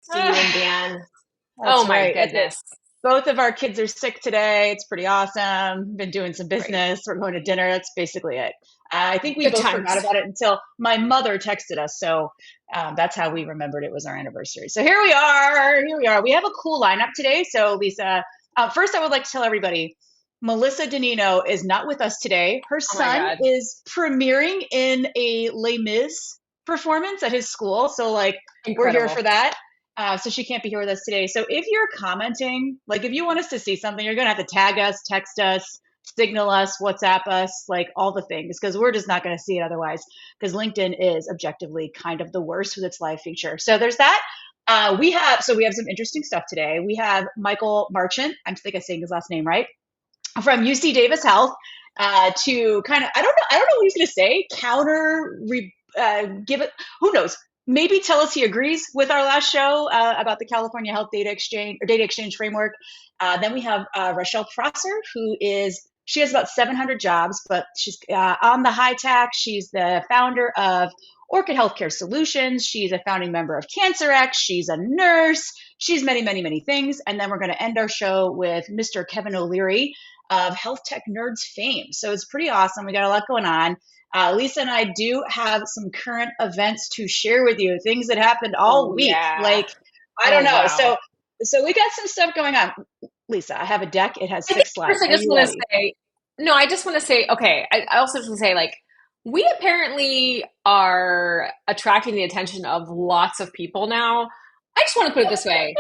to you and Dan. Oh That's my right. That's it. goodness. Both of our kids are sick today. It's pretty awesome. Been doing some Great. business. We're going to dinner. That's basically it. I think we Good both forgot times. about it until my mother texted us. So that's how we remembered it was our anniversary. So here we are. Here we are. We have a cool lineup today. So, Lisa, first, I would like to tell everybody Melissa Danino is not with us today. Her Oh my son God. is premiering in a Les Mis performance at his school. So, like, we're here for Incredible. that. So she can't be here with us today. So if you're commenting, like if you want us to see something, you're gonna have to tag us, text us, signal us, WhatsApp us, like all the things, because we're just not gonna see it otherwise. Because LinkedIn is objectively kind of the worst with its live feature. So there's that. We have some interesting stuff today. We have Michael Marchant. I think I'm saying his last name right from UC Davis Health to kind of I don't know what he's going to say give it who knows maybe tell us he agrees with our last show about the California Health Data Exchange or Data Exchange Framework. Then we have Rochelle Prosser, who is she has about 700 jobs, but she's on the high tech. She's the founder of Orchid Healthcare Solutions. She's a founding member of CancerX. She's a nurse. She's many, many, many things. And then we're going to end our show with Mr. Kevin O'Leary of Health Tech Nerds fame. So it's pretty awesome. We got a lot going on. Lisa and I do have some current events to share with you, things that happened all Oh week. yeah. Like, I don't Oh know. wow. So we got some stuff going on. Lisa, I have a deck. It has I think six first slides. I Are just you want to ready? say, no, I just want to say, okay, I also just want to say, like, we apparently are attracting the attention of lots of people now. I just want to put it this way.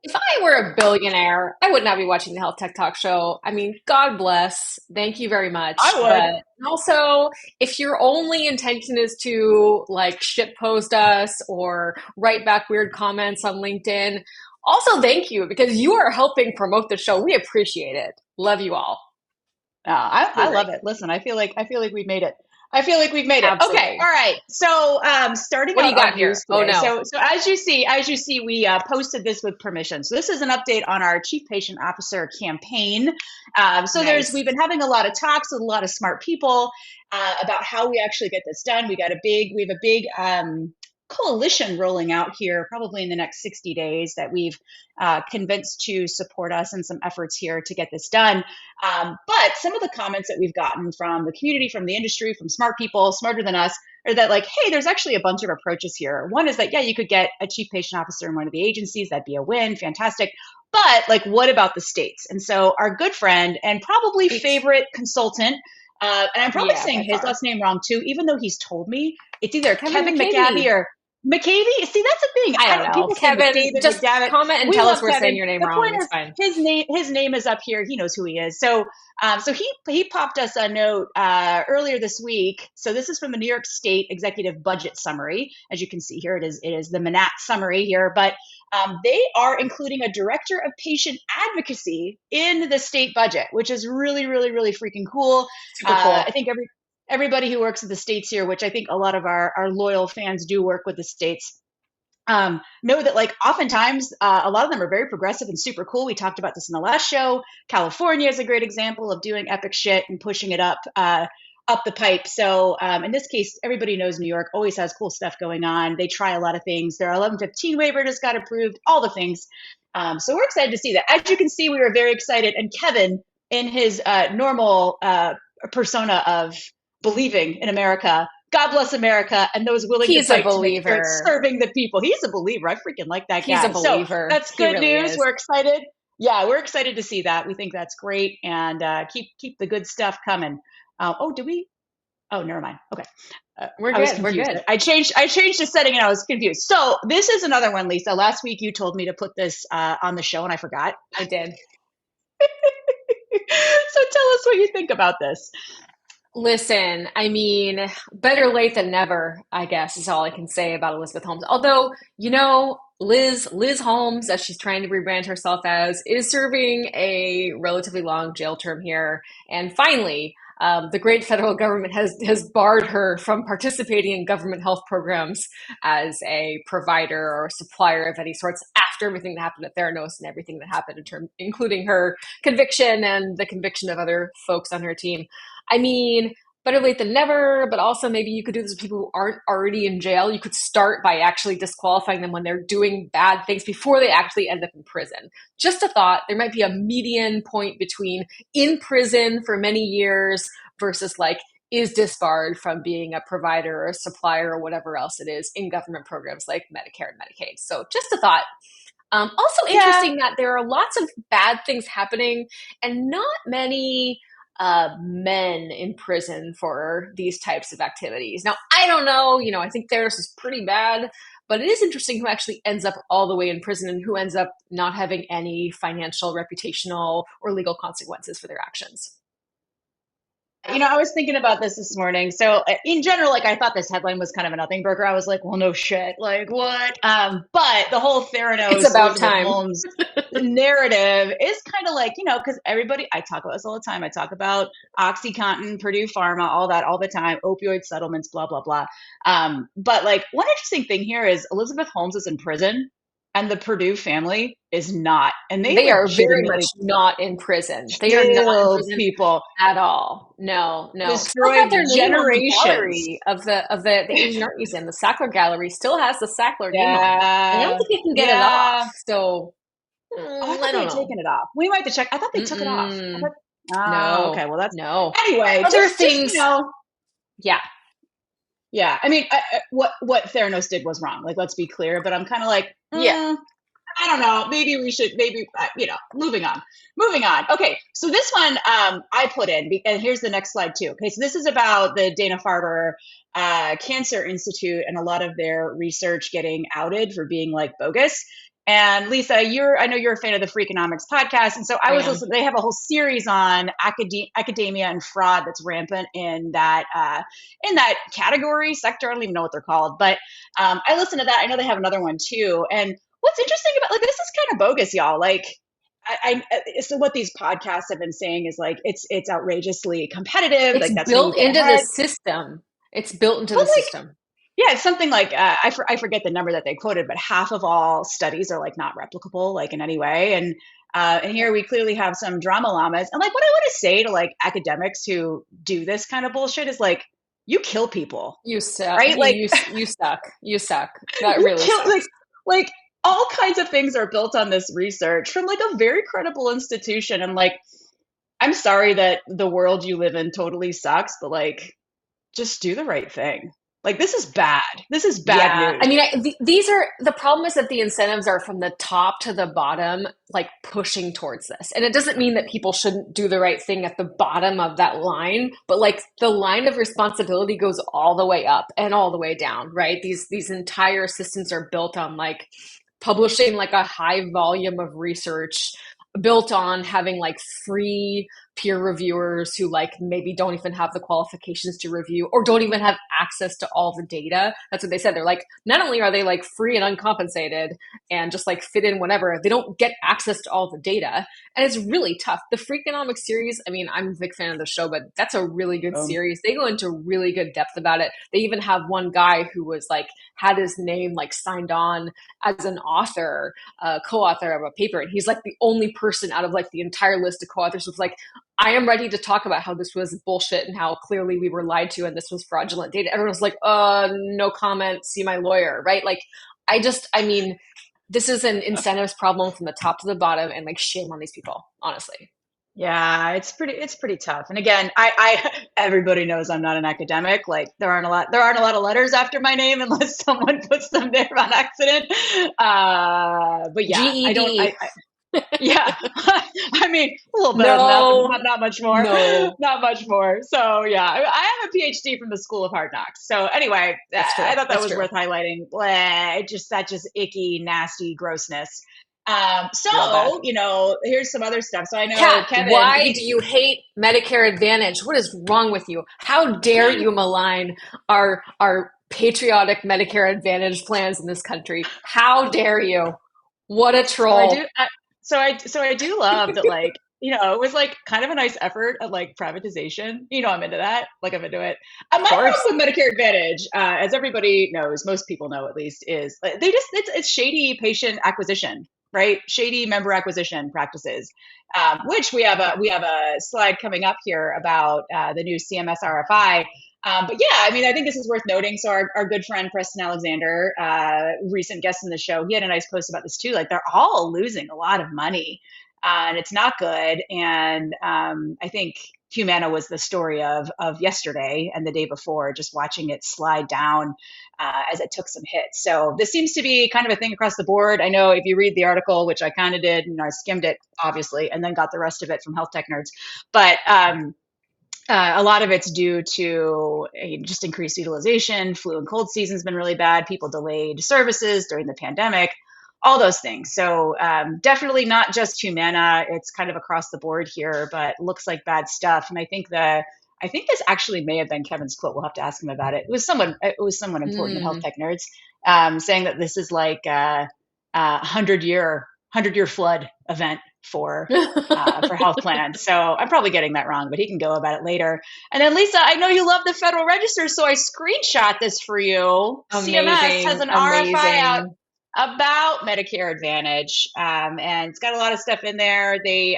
If I were a billionaire, I would not be watching the Health Tech Talk Show. I mean, God bless. Thank you very much. I would. But also, if your only intention is to like shit post us or write back weird comments on LinkedIn, also thank you because you are helping promote the show. We appreciate it. Love you all. I You're love great. it. Listen, I feel like we've made it. I feel like we've made it. Okay, all Absolutely. right. So, starting What do out you our got here? news Oh today. no. So as you see, we posted this with permission. So this is an update on our Chief Patient Officer campaign. So Nice. we've been having a lot of talks with a lot of smart people about how we actually get this done. We have a big coalition rolling out here, probably in the next 60 days, that we've convinced to support us in some efforts here to get this done. But some of the comments that we've gotten from the community, from the industry, from smart people smarter than us, are that like, hey, there's actually a bunch of approaches here. One is that, yeah, you could get a chief patient officer in one of the agencies. That'd be a win. Fantastic. But like, what about the states? And so our good friend and probably Right. favorite consultant, and I'm probably Yeah, saying by his far. last name wrong too, even though he's told me it's either Kevin Kevin McGavie McCavey. or McCavey. See, that's the thing. I I don't don't. know. People say Kevin, McDavid, just McDavitt. comment and We tell love us we're saying Kevin. your name The wrong. point It's is, fine. his name is up here. He knows who he is. So he popped us a note earlier this week. So this is from the New York State Executive Budget Summary. As you can see here, it is the Manat summary here, but they are including a director of patient advocacy in the state budget, which is really, really, really freaking cool. Super I cool. think everybody who works at the states here, which I think a lot of our loyal fans do work with the states, know that like oftentimes a lot of them are very progressive and super cool. We talked about this in the last show. California is a great example of doing epic shit and pushing it up the pipe. So in this case, everybody knows New York always has cool stuff going on. They try a lot of things. Their 1115 waiver just got approved, all the things. So we're excited to see that. As you can see, we were very excited. And Kevin, in his normal persona of believing in America, God bless America and those willing to He's a fight to make sure it's believer. serving the people. He's a believer. I freaking like that He's a guy. So believer. that's He good really news. is. We're excited. Yeah, we're excited to see that. We think that's great, and keep the good stuff coming. Oh, did we? Oh, never mind. Okay, We're I was good. We're confused. good. I changed the setting, and I was confused. So this is another one, Lisa. Last week you told me to put this on the show, and I forgot. I did. So tell us what you think about this. Listen, I mean, better late than never, I guess, is all I can say about Elizabeth Holmes. Although, Liz Holmes, as she's trying to rebrand herself as, is serving a relatively long jail term here. And finally, the great federal government has barred her from participating in government health programs as a provider or supplier of any sorts after everything that happened at Theranos and everything that happened including her conviction and the conviction of other folks on her team. I mean, better late than never, but also maybe you could do this with people who aren't already in jail. You could start by actually disqualifying them when they're doing bad things before they actually end up in prison. Just a thought, there might be a median point between in prison for many years versus like is disbarred from being a provider or a supplier or whatever else it is in government programs like Medicare and Medicaid. So just a thought. Also Yeah. interesting that there are lots of bad things happening and not many men in prison for these types of activities. Now, I don't know, I think theirs is pretty bad, but it is interesting who actually ends up all the way in prison and who ends up not having any financial, reputational, or legal consequences for their actions. I was thinking about this morning. So in general, like I thought this headline was kind of a nothing burger. I was like, well, no shit. Like what? But the whole It's Theranos, about Elizabeth time. Holmes narrative is kind of like, because everybody, I talk about this all the time. I talk about OxyContin, Purdue Pharma, all that all the time, opioid settlements, blah, blah, blah. But like one interesting thing here is Elizabeth Holmes is in prison and the Purdue family is not. And they They are very much legitimately not in prison. They are not in killed prison people, at all. No, no. Still have destroyed their name on the generations. gallery of the Asian Art Museum. The Sackler Gallery still has the Sackler name on it. And I don't Yeah, think you can get it off. yeah. So Oh, I thought I they don't had know. taken it off. We might have to check. I thought they took it off. I Mm-mm. thought, oh, okay. No, Well, that's no. anyway. Other Just things, yeah. yeah. I mean, what Theranos did was wrong. Like, let's be clear. But I'm kind of like, Yeah. I don't know. Maybe we should. Maybe moving on. Moving on. Okay. So this one I put in, and here's the next slide too. Okay. So this is about the Dana Farber Cancer Institute and a lot of their research getting outed for being like bogus. And Lisa, I know you're a fan of the Freakonomics podcast, and so I I was am. listening. They have a whole series on academia and fraud that's rampant in that category sector. I don't even know what they're called, but I listened to that. I know they have another one too. And what's interesting about like this is kind of bogus, y'all. Like so what these podcasts have been saying is like it's outrageously competitive. It's Like that's how you built get into the ahead. system. It's built into But the like system. yeah, it's something like I forget the number that they quoted, but half of all studies are like not replicable like in any way. And here we clearly have some drama llamas. And like what I want to say to like academics who do this kind of bullshit is like you kill people, You suck. right? Like You suck. You suck. That you really kill sucks. like all kinds of things are built on this research from like a very credible institution. And like I'm sorry that the world you live in totally sucks, but like just do the right thing. Like this is bad. This is bad Yeah, I news. mean, these are the problem is that the incentives are from the top to the bottom, like pushing towards this. And it doesn't mean that people shouldn't do the right thing at the bottom of that line, but like the line of responsibility goes all the way up and all the way down, right? These entire systems are built on like publishing like a high volume of research built on having like free peer reviewers who like maybe don't even have the qualifications to review or don't even have access to all the data. That's what they said. They're like, not only are they like free and uncompensated and just like fit in whenever, they don't get access to all the data. And it's really tough. The Freakonomics series, I mean, I'm a big fan of the show, but that's a really good series. They go into really good depth about it. They even have one guy who was like, had his name like signed on as an author, co-author of a paper. And he's like the only person out of like the entire list of co-authors who's like, I am ready to talk about how this was bullshit and how clearly we were lied to and this was fraudulent data. Everyone's like, no comment, see my lawyer, right? Like, I mean, this is an incentives problem from the top to the bottom and like shame on these people, honestly. Yeah, it's pretty tough. And again, I everybody knows I'm not an academic. Like there aren't a lot of letters after my name unless someone puts them there on accident. But yeah, I don't GED. yeah. I mean, a little better than that, but No, not much more. no, Not much more. So yeah, I have a PhD from the School of Hard Knocks. So anyway, that's true. I thought that That's was true. worth highlighting. That just icky, nasty grossness. Love that. So, here's some other stuff. So I know Kat, Kevin, why do you hate Medicare Advantage? What is wrong with you? How dare you malign our patriotic Medicare Advantage plans in this country? How dare you? What a so I do, troll. so I do love that, like, it was like kind of a nice effort at like privatization. I'm into that. Like, I'm into it. Of My course. problem with Medicare Advantage, as everybody knows, most people know at least, is they just, it's shady patient acquisition. right? Shady member acquisition practices, which we have a slide coming up here about the new CMS RFI. But yeah, I mean, I think this is worth noting. So our good friend Preston Alexander, recent guest in the show, he had a nice post about this too. Like they're all losing a lot of money, and it's not good. And I think Humana was the story of yesterday and the day before, just watching it slide down as it took some hits. So this seems to be kind of a thing across the board. I know if you read the article, which I kind of did, I skimmed it obviously, and then got the rest of it from Health Tech Nerds, but a lot of it's due to just increased utilization. Flu and cold season's been really bad. People delayed services during the pandemic, all those things. So definitely not just Humana. It's kind of across the board here, but looks like bad stuff. And I think this actually may have been Kevin's quote. We'll have to ask him about it. It was someone important at Health Tech Nerds, saying that this is like a 100-year flood event for health plans. So I'm probably getting that wrong, but he can go about it later. And then Lisa, I know you love the Federal Register, so I screenshot this for you. Amazing, CMS has an RFI out amazing. about Medicare Advantage, and it's got a lot of stuff in there. They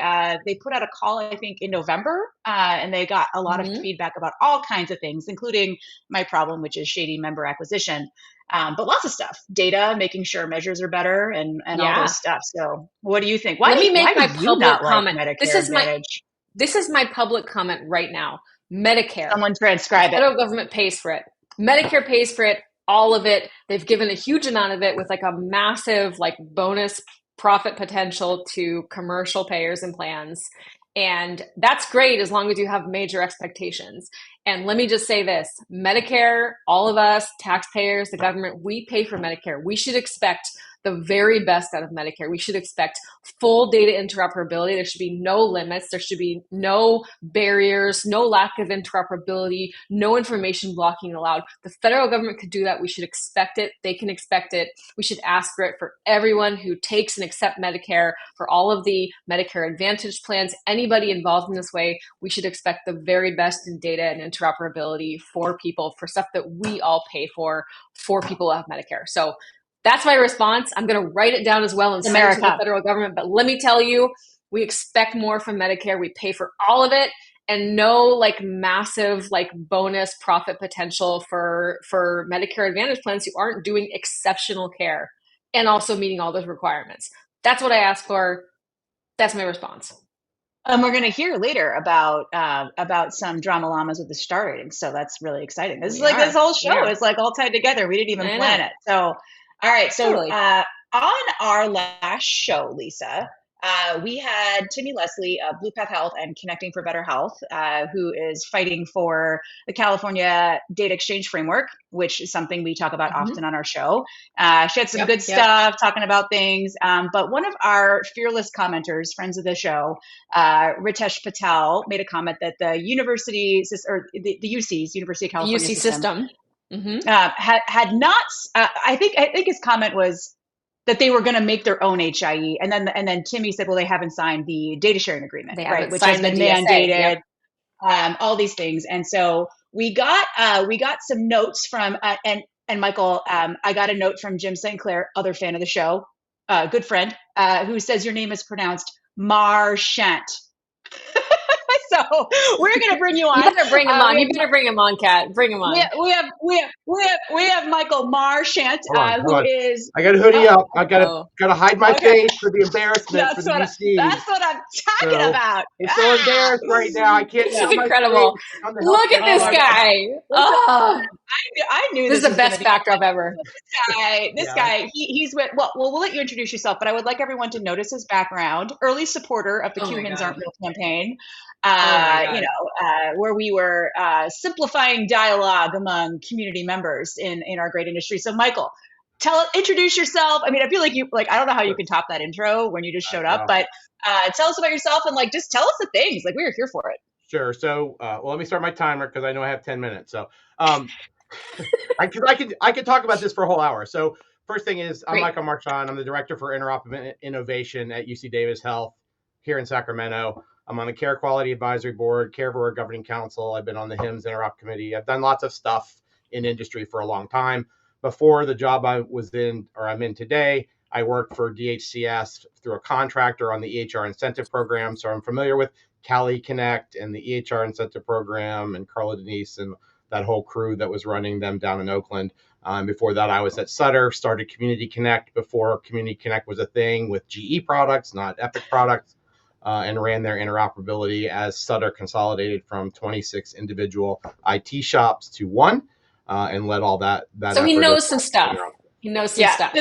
put out a call, I think, in November, and they got a lot of feedback about all kinds of things, including my problem, which is shady member acquisition. But lots of stuff, data, making sure measures are better, and all those stuff. So, what do you think? Let me make my do you public not comment. like Medicare Advantage? This is my public comment right now. Medicare. Someone transcribe The it. federal government pays for it. Medicare pays for it, all of it. They've given a huge amount of it with like a massive like bonus profit potential to commercial payers and plans. And that's great as long as you have major expectations. And let me just say this, Medicare, all of us, taxpayers, the government, we pay for Medicare. We should expect the very best out of Medicare. We should expect full data interoperability. There should be no limits. There should be no barriers, no lack of interoperability, no information blocking allowed. The federal government could do that. We should expect it. They can expect it. We should ask for it for everyone who takes and accepts Medicare, for all of the Medicare Advantage plans, anybody involved in this way. We should expect the very best in data and interoperability for people, for stuff that we all pay for people who have Medicare. So that's my response. I'm going to write it down as well and send it to the federal government. But let me tell you, we expect more from Medicare. We pay for all of it, and no like massive like bonus profit potential for Medicare Advantage plans who aren't doing exceptional care and also meeting all those requirements. That's what I asked for. That's my response. We're going to hear later about some drama llamas with the star ratings. So that's really exciting. This is like this whole show is like all tied together. We didn't even plan it. So all right. So totally. On our last show, Lisa, we had Timmy Leslie of Blue Path Health and Connecting for Better Health, who is fighting for the California Data Exchange Framework, which is something we talk about often on our show. She had some good stuff talking about things. But one of our fearless commenters, friends of the show, Ritesh Patel, made a comment that the university, or the UC's, University of California UC system. Had not. I think his comment was that they were going to make their own HIE, and then Timmy said, "Well, they haven't signed the data sharing agreement, right? Which has been mandated, all these things." And so we got some notes from and Michael. I got a note from Jim St. Clair, other fan of the show, good friend, who says your name is pronounced Marchant. So we're going to bring you on. You better bring him on. You better bring him on, Kat. Bring him on. We have Michael Marchant, who is. I got to hoodie up. I got to hide my face for the embarrassment for the UC. That's what I'm talking about. It's so embarrassed right now. I can't. This is incredible. Look at this guy. I knew this is the best backdrop ever. This guy, he's with. Well, we'll let you introduce yourself, but I would like everyone to notice his background. Early supporter of the Q-Hins Aren't Real campaign. Where we were simplifying dialogue among community members in our great industry. So, Michael, introduce yourself. I mean, I feel like I don't know how you can top that intro when you just showed up, but tell us about yourself and just tell us the things. Like, we were here for it. Sure. So, let me start my timer because I know I have 10 minutes. So, I could talk about this for a whole hour. So, first thing is, I'm Michael Marchant. I'm the director for interoperability innovation at UC Davis Health here in Sacramento. I'm on the Care Quality Advisory Board, Care Board Governing Council. I've been on the HIMSS Interop Committee. I've done lots of stuff in industry for a long time. Before the job I'm in today, I work for DHCS through a contractor on the EHR incentive program. So I'm familiar with Cali Connect and the EHR incentive program and Carla Denise and that whole crew that was running them down in Oakland. Before that, I was at Sutter, started Community Connect before Community Connect was a thing with GE products, not Epic products, and ran their interoperability as Sutter consolidated from 26 individual IT shops to one, and led all that. So he knows some stuff. He knows some stuff.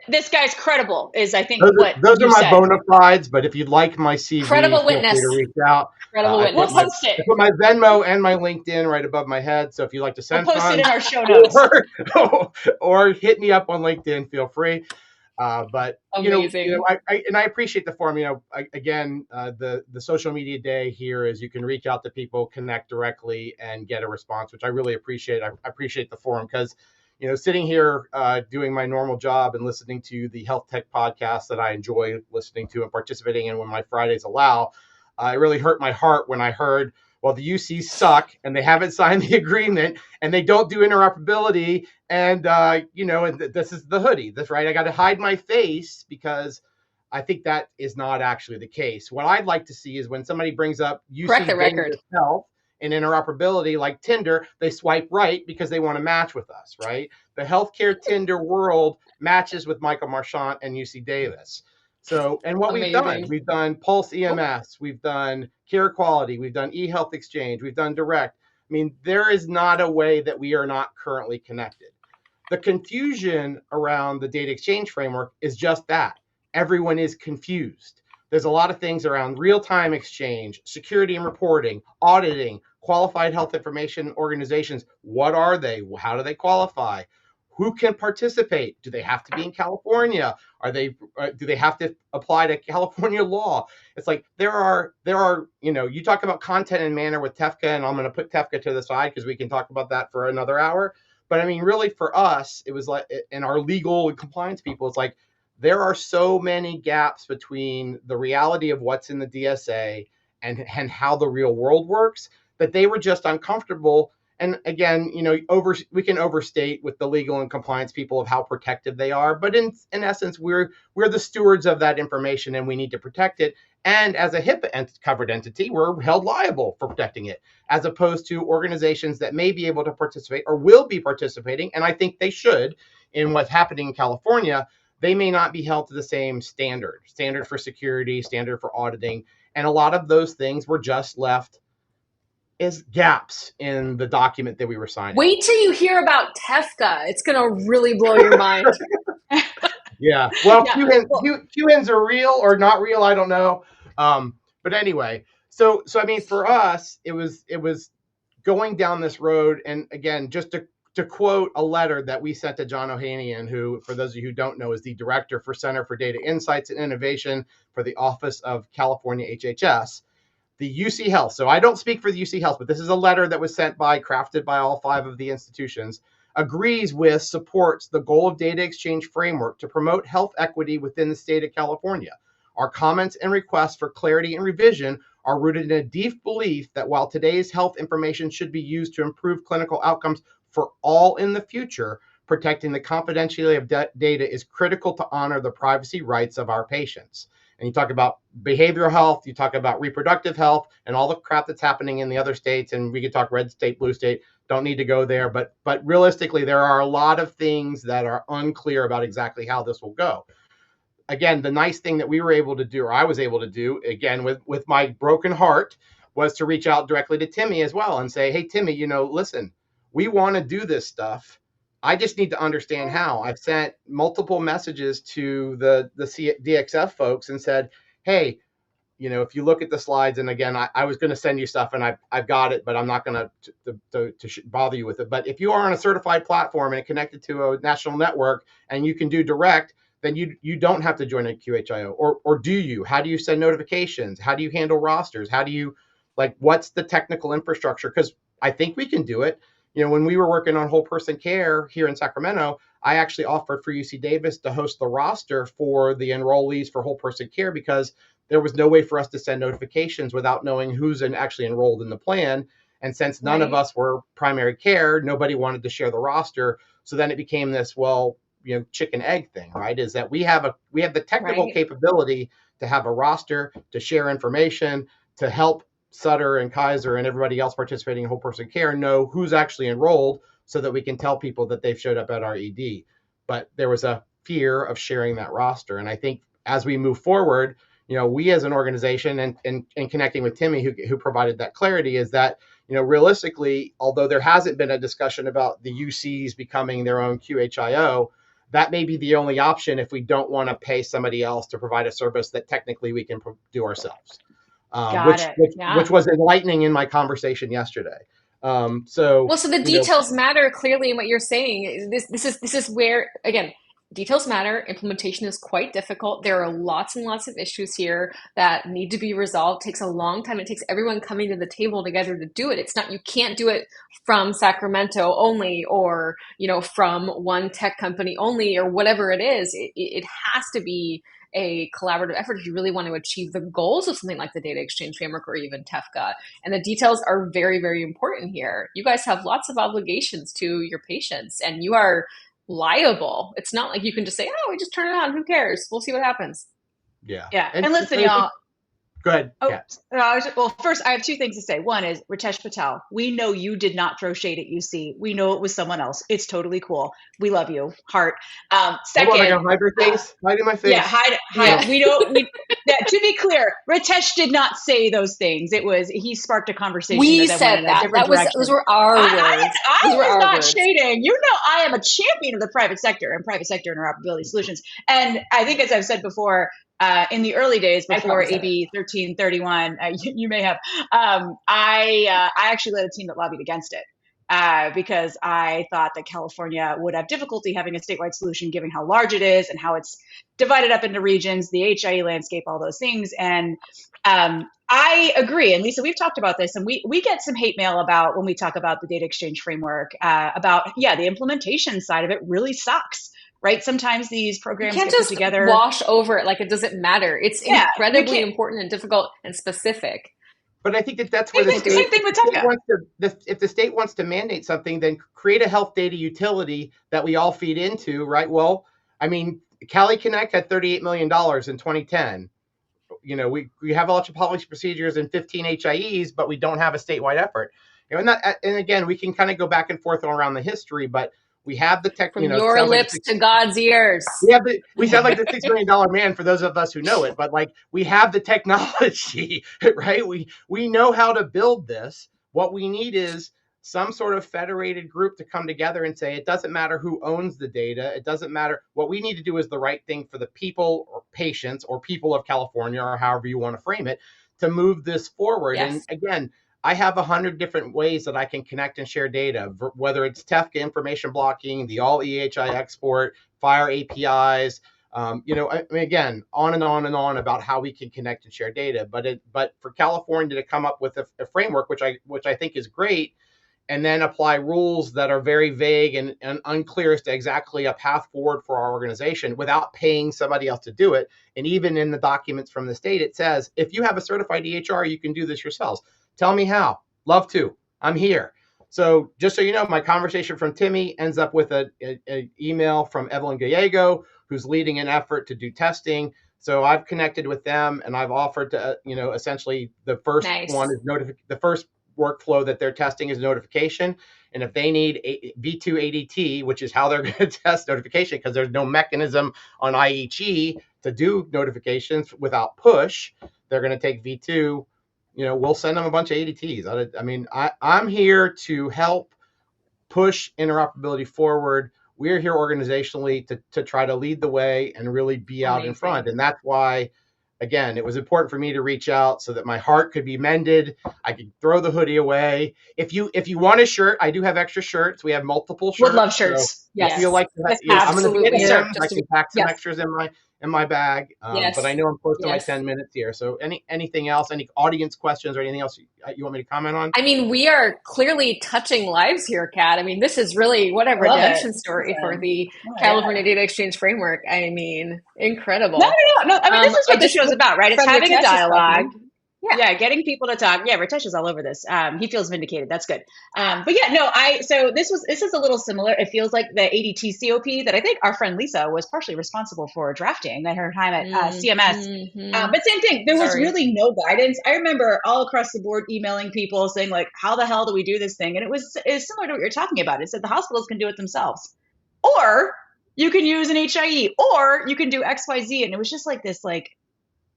This guy's credible is, I think, those are my bona fides. But if you'd like my CV, credible witness. Feel free to reach out. Credible witness. We'll post it. I put my Venmo and my LinkedIn right above my head. So if you'd like to send we'll post funds, it in our show notes, or hit me up on LinkedIn, feel free. But amazing. I appreciate the forum. The social media day here is you can reach out to people, connect directly, and get a response, which I really appreciate. I appreciate the forum because, sitting here doing my normal job and listening to the health tech podcast that I enjoy listening to and participating in when my Fridays allow, it really hurt my heart when I heard, well, the UCs suck and they haven't signed the agreement and they don't do interoperability. And, and this is the hoodie. That's right. I got to hide my face because I think that is not actually the case. What I'd like to see is when somebody brings up UC health and interoperability like Tinder, they swipe right because they want to match with us, right? The healthcare Tinder world matches with Michael Marchant and UC Davis. So, and what we've done Pulse EMS, we've done Care Quality, we've done eHealth Exchange, we've done Direct. I mean, there is not a way that we are not currently connected. The confusion around the data exchange framework is just that. Everyone is confused. There's a lot of things around real-time exchange, security and reporting, auditing, qualified health information organizations. What are they? How do they qualify? Who can participate? Do they have to be in California? Do they have to apply to California law? It's like there are, you talk about content and manner with TEFCA, and I'm going to put TEFCA to the side because we can talk about that for another hour. But I mean, really for us, it was like, and our legal and compliance people, it's like, there are so many gaps between the reality of what's in the DSA and how the real world works that they were just uncomfortable. And again, we can overstate with the legal and compliance people of how protective they are. But in essence, we're the stewards of that information and we need to protect it. And as a HIPAA covered entity, we're held liable for protecting it, as opposed to organizations that may be able to participate or will be participating. And I think they should in what's happening in California. They may not be held to the same standard for security, standard for auditing. And a lot of those things were just left as gaps in the document that we were signing. Wait till you hear about TEFCA. It's going to really blow your mind. Yeah. Well, QNs are real or not real. I don't know. But anyway, so I mean, for us, it was going down this road. And again, just to quote a letter that we sent to John Ohanian, who, for those of you who don't know, is the director for Center for Data Insights and Innovation for the Office of California HHS, the UC Health. So I don't speak for the UC Health, but this is a letter that was crafted by all 5 of the institutions, agrees with, supports the goal of data exchange framework to promote health equity within the state of California. Our comments and requests for clarity and revision are rooted in a deep belief that while today's health information should be used to improve clinical outcomes for all in the future, protecting the confidentiality of data is critical to honor the privacy rights of our patients. And you talk about behavioral health, you talk about reproductive health, and all the crap that's happening in the other states. And we could talk red state, blue state. Don't need to go there. But realistically, there are a lot of things that are unclear about exactly how this will go. Again, the nice thing that we were able to do, or I was able to do, again, with my broken heart, was to reach out directly to Timmy as well and say, hey, Timmy, listen, we want to do this stuff. I just need to understand how. I've sent multiple messages to the DXF folks and said, hey, if you look at the slides, and again, I was going to send you stuff and I've got it, but I'm not going to bother you with it. But if you are on a certified platform and connected to a national network and you can do direct, then you don't have to join a QHIO. Or do you? How do you send notifications? How do you handle rosters? How do you, what's the technical infrastructure? Because I think we can do it. When we were working on whole person care here in Sacramento, I actually offered for UC Davis to host the roster for the enrollees for whole person care because there was no way for us to send notifications without knowing who's actually enrolled in the plan. And since none of us were primary care, nobody wanted to share the roster. So then it became this, well, chicken egg thing, right? Is that we have the technical Right. capability to have a roster, to share information, to help Sutter and Kaiser and everybody else participating in whole person care know who's actually enrolled, so that we can tell people that they've showed up at our ED. But there was a fear of sharing that roster, and I think as we move forward, we as an organization and connecting with Timmy, who provided that clarity, is that realistically, although there hasn't been a discussion about the UCs becoming their own QHIO, that may be the only option if we don't want to pay somebody else to provide a service that technically we can do ourselves. Got it. Which was enlightening in my conversation yesterday. So the details matter clearly in what you're saying. This is where, again, details matter. Implementation is quite difficult. There are lots and lots of issues here that need to be resolved. It takes a long time. It takes everyone coming to the table together to do it. It's not, you can't do it from Sacramento only, or, from one tech company only, or whatever it is. It has to be a collaborative effort if you really want to achieve the goals of something like the data exchange framework or even TEFCA. And the details are very, very important here. You guys have lots of obligations to your patients, and you are liable. It's not like you can just say, oh, we just turn it on. Who cares? We'll see what happens. Yeah. And listen, y'all. Go ahead. Well, first, I have two things to say. One is, Ritesh Patel, we know you did not throw shade at UC. We know it was someone else. It's totally cool. We love you. Heart. Second, hide your face. Hide in my face. Yeah, hide. Yeah. We don't. To be clear, Ritesh did not say those things. He sparked a conversation. We said that. Those were our words. I was not shading. I am a champion of the private sector and private sector interoperability solutions. And I think, as I've said before, in the early days before AB 1331, you may have, I actually led a team that lobbied against it. Because I thought that California would have difficulty having a statewide solution, given how large it is and how it's divided up into regions, the HIE landscape, all those things. And I agree. And Lisa, we've talked about this, and we get some hate mail about when we talk about the data exchange framework, about, the implementation side of it really sucks. Right? Sometimes these programs get put together. Wash over it like it doesn't matter. It's incredibly important and difficult and specific. But I think that's where same thing with TEFCA. If the state wants to mandate something, then create a health data utility that we all feed into, right? Well, I mean, Cali Connect had $38 million in 2010. We have a lot of policy procedures and 15 HIEs, but we don't have a statewide effort. And again, we can kind of go back and forth around the history, but we have the tech. From your lips to God's ears. We sound like the $6 million man for those of us who know it, but we have the technology, right? We know how to build this. What we need is some sort of federated group to come together and say, it doesn't matter who owns the data. It doesn't matter. What we need to do is the right thing for the people or patients or people of California, or however you want to frame it, to move this forward. Yes. And again, I have 100 different ways that I can connect and share data, whether it's TEFCA information blocking, the all EHI export, FHIR APIs, again, on and on and on about how we can connect and share data. But for California to come up with a framework, which I think is great, and then apply rules that are very vague and unclear as to exactly a path forward for our organization without paying somebody else to do it. And even in the documents from the state, it says, if you have a certified EHR, you can do this yourselves. Tell me how. Love to. I'm here. So just so you know, my conversation from Timmy ends up with an email from Evelyn Gallego, who's leading an effort to do testing. So I've connected with them, and I've offered to, essentially the first one is the first workflow that they're testing is notification. And if they need V2 ADT, which is how they're going to test notification, because there's no mechanism on IHE to do notifications without push, they're going to take V2. We'll send them a bunch of ADTs. I mean, I'm here to help push interoperability forward. We're here organizationally to try to lead the way and really be out in front. And that's why, again, it was important for me to reach out so that my heart could be mended. I could throw the hoodie away. If you want a shirt, I do have extra shirts. We have multiple shirts. Would love shirts. So yes. I feel like I'm going to get them. I can pack some extras in my bag. But I know I'm close to my 10 minutes here. So anything else, any audience questions or anything else you want me to comment on? I mean, we are clearly touching lives here, Kat. I mean, this is really what a redemption story for the California Data Exchange Framework. I mean, incredible. No. I mean, this is what this show's about, right? It's having a dialogue. Yeah, getting people to talk. Yeah, Ritesh is all over this. He feels vindicated. That's good. But yeah, no, so this is a little similar. It feels like the ADT COP that I think our friend Lisa was partially responsible for drafting at her time at CMS. Mm-hmm. But same thing, there was Sorry. really no guidance. I remember all across the board emailing people saying like, how the hell do we do this thing? And it's similar to what you're talking about. It said the hospitals can do it themselves. Or you can use an HIE, or you can do XYZ. And it was just like this like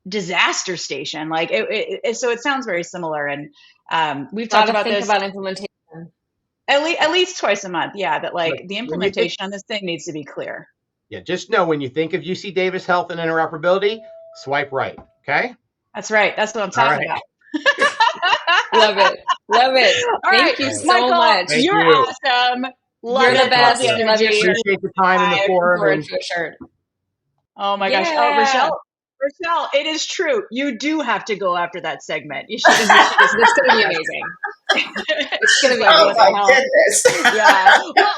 disaster station. Like so it sounds very similar. And we've talked Gotta about think this about implementation. at least twice a month. Yeah, that like But the when you think, implementation on this thing needs to be clear. yeah, just know when you think of UC Davis Health and interoperability, swipe right. Okay. That's right. That's what I'm All talking right. about. Love it. Love it. All Thank right, you so Michael, much. Thank you're you. awesome. Love You're it. the Love best. the Love your energy. shirt. Appreciate the time and the Looking forum. forward And to a shirt. Oh my gosh. Oh, Yeah. Rochelle, it is true. You do have to go after that segment. You should It's gonna be amazing. It's gonna be like, Oh what the amazing. my hell? goodness. Yeah. Well,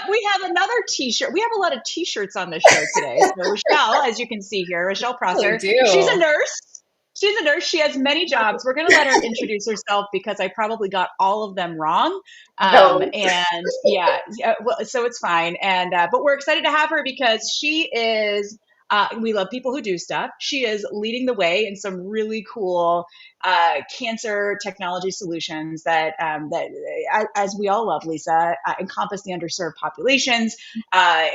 we have another T-shirt. We have a lot of T-shirts on this show today. So Rochelle, as you can see here, Rochelle We Prosser, do. she's a nurse. She's a nurse. She has many jobs. We're going to let her introduce herself because I probably got all of them wrong. No. And yeah, well, so it's fine. And but we're excited to have her because she is. We love people who do stuff. She is leading the way in some really cool cancer technology solutions that as we all love, Lisa, encompass the underserved populations,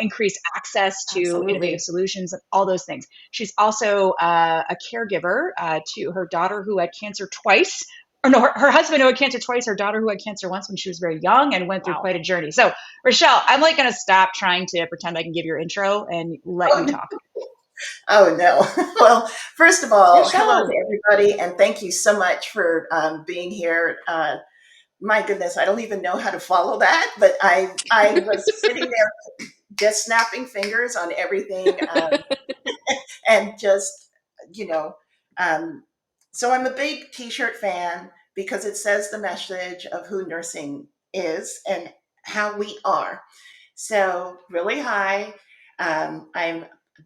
increase access to Absolutely. innovative solutions, all those things. She's also a caregiver to her daughter who had cancer twice. Or no, her husband who had cancer twice, her daughter who had cancer once when she was very young and went through quite a journey. So, Rochelle, I'm like going to stop trying to pretend I can give your intro and let you talk. Oh no. Well, first of all, Rochelle. hello to everybody, and thank you so much for being here. My goodness, I don't even know how to follow that, but I was sitting there just snapping fingers on everything, and just you know, um, so I'm a big T-shirt fan because it says the message of who nursing is and how we are. So really hi, I'm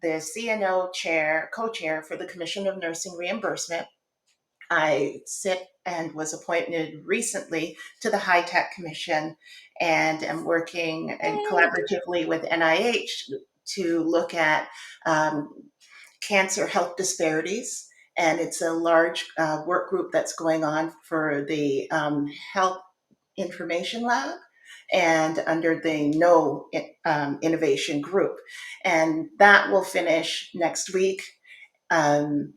the CNO chair, co-chair for the Commission of Nursing Reimbursement. I sit and was appointed recently to the High Tech Commission and am working and collaboratively with NIH to look at um, cancer health disparities. And it's a large work group that's going on for the Health Information Lab and under the No Innovation Group. And that will finish next week. Um,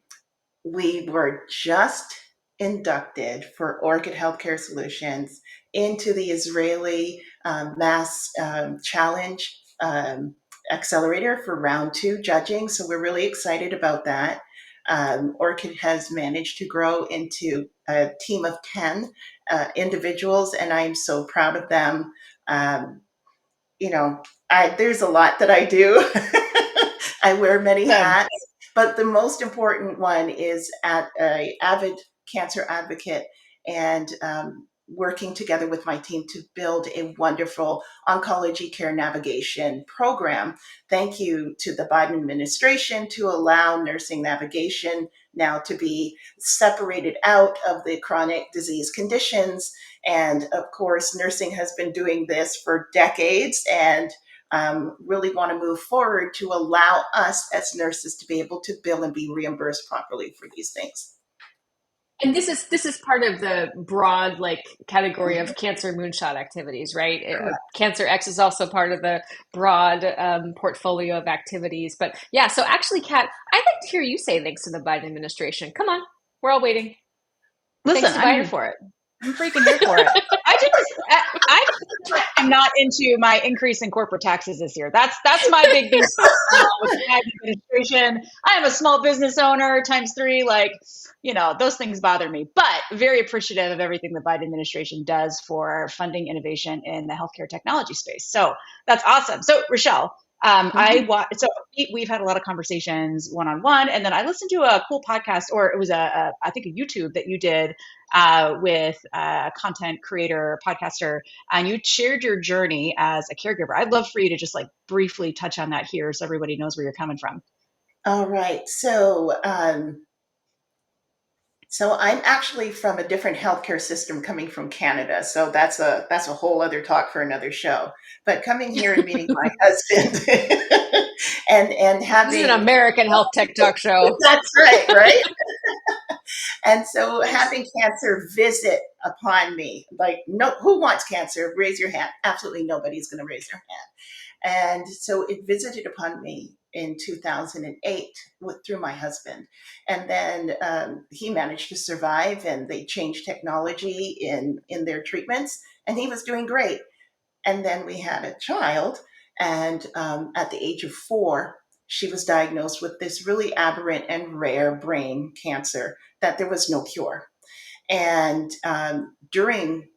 we were just inducted for Orchid Healthcare Solutions into the Israeli Mass Challenge Accelerator for round 2 judging. So we're really excited about that. Orchid has managed to grow into a team of 10 individuals, and I am so proud of them. Um, there's a lot that I do. I wear many hats, but the most important one is at a avid cancer advocate and working together with my team to build a wonderful oncology care navigation program. Thank you to the Biden administration to allow nursing navigation now to be separated out of the chronic disease conditions. And of course, nursing has been doing this for decades, and really want to move forward to allow us as nurses to be able to bill and be reimbursed properly for these things. And this is part of the broad like category of cancer moonshot activities, right? Cancer X is also part of the broad portfolio of activities. But yeah, so actually, Kat, I'd like to hear you say thanks to the Biden administration. Come on, we're all waiting. Listen, I'm here for it. I'm freaking here for it. I'm not into my increase in corporate taxes this year. That's my big thing with the Biden administration. I am a small business owner times 3. Like, those things bother me. But very appreciative of everything the Biden administration does for funding innovation in the healthcare technology space. So that's awesome. So Rochelle, we've had a lot of conversations one-on-one, and then I listened to a cool podcast, or it was I think a YouTube that you did with a content creator, podcaster, and you shared your journey as a caregiver. I'd love for you to just like briefly touch on that here so everybody knows where you're coming from. All right. So So I'm actually from a different healthcare system coming from Canada. So that's a whole other talk for another show. But coming here and meeting my husband and This is an having American health tech talk show. that's right, right? And so Nice. having cancer visit upon me, like no who wants cancer? Raise your hand. Absolutely nobody's gonna raise their hand. And so it visited upon me in 2008 through my husband. And then he managed to survive, and they changed technology in their treatments, and he was doing great. And then we had a child, and at the age of 4, she was diagnosed with this really aberrant and rare brain cancer that there was no cure. And during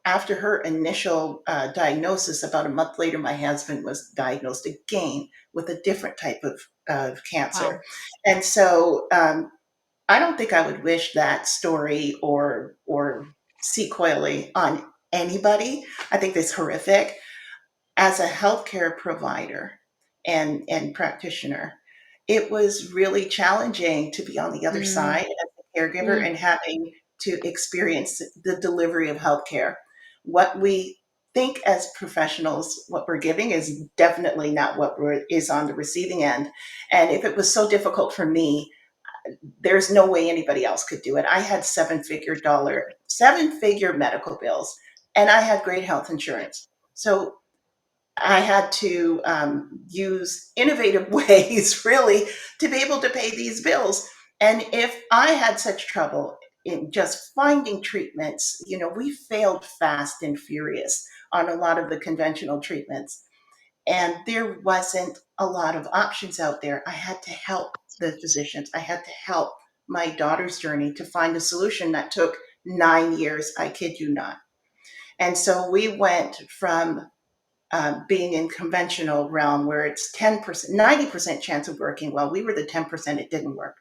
after her initial diagnosis, about a month later, my husband was diagnosed again with a different type of cancer. Wow. And so I don't think I would wish that story or sequelae on anybody. I think it's horrific. As a healthcare provider and practitioner, it was really challenging to be on the other Mm, side as a caregiver mm, and having to experience the delivery of healthcare. What we think as professionals, what we're giving is definitely not what is on the receiving end. And if it was so difficult for me, there's no way anybody else could do it. I had seven figure medical bills, and I had great health insurance. So I had to use innovative ways, really, to be able to pay these bills. And if I had such trouble in just finding treatments, we failed fast and furious on a lot of the conventional treatments. And there wasn't a lot of options out there. I had to help the physicians, I had to help my daughter's journey to find a solution that took 9 years. I kid you not. And so we went from being in conventional realm where it's 10%, 90% chance of working well. We were the 10% it didn't work.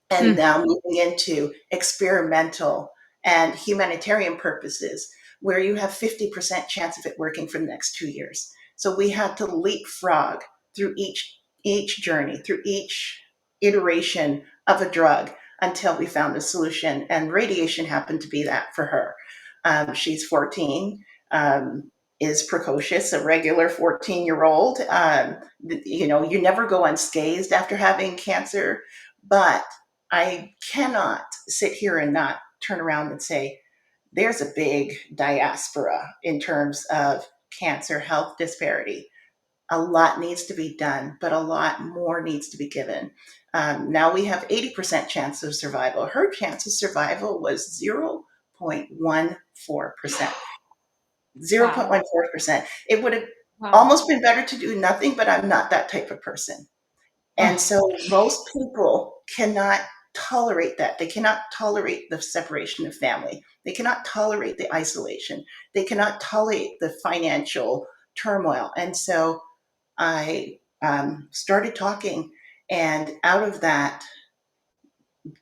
And mm. now moving into experimental and humanitarian purposes where you have 50% chance of it working for the next 2 years. So we had to leapfrog through each journey, through each iteration of a drug until we found a solution. And radiation happened to be that for her. She's 14. Is precocious, a regular 14-year-old. You never go unscathed after having cancer, but I cannot sit here and not turn around and say there's a big diaspora in terms of cancer health disparity. A lot needs to be done, but a lot more needs to be given. Now we have 80% chance of survival. Her chance of survival was 0.14%. Wow. 0.14%. It would have Wow. almost been better to do nothing, but I'm not that type of person. And Oh, so most people cannot tolerate that. They cannot tolerate the separation of family. They cannot tolerate the isolation. They cannot tolerate the financial turmoil. And so I started talking, and out of that,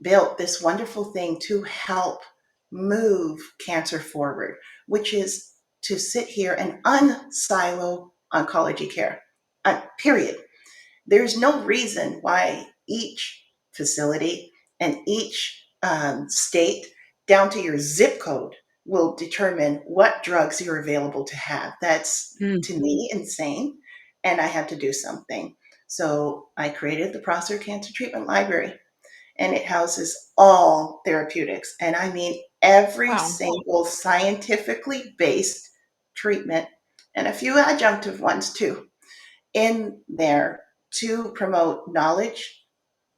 built this wonderful thing to help move cancer forward, which is to sit here and unsilo oncology care, period. There's no reason why each facility and each state, down to your zip code, will determine what drugs you're available to have. That's, mm. to me, insane. And I had to do something. So I created the Prosser Cancer Treatment Library, and it houses all therapeutics. And I mean every Wow. single scientifically based treatment, and a few adjunctive ones too, in there to promote knowledge,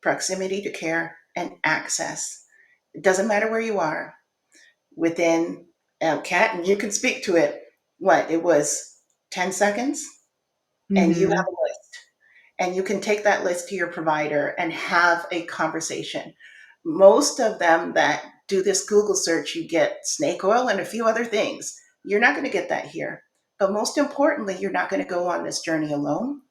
proximity to care, and access. It doesn't matter where you are within Cat, and you can speak to it. What it was, 10 seconds, and you have Hmm. a list, and you can take that list to your provider and have a conversation. Most of them that do this Google search, you get snake oil and a few other things. You're not going to get that here. But most importantly, you're not going to go on this journey alone.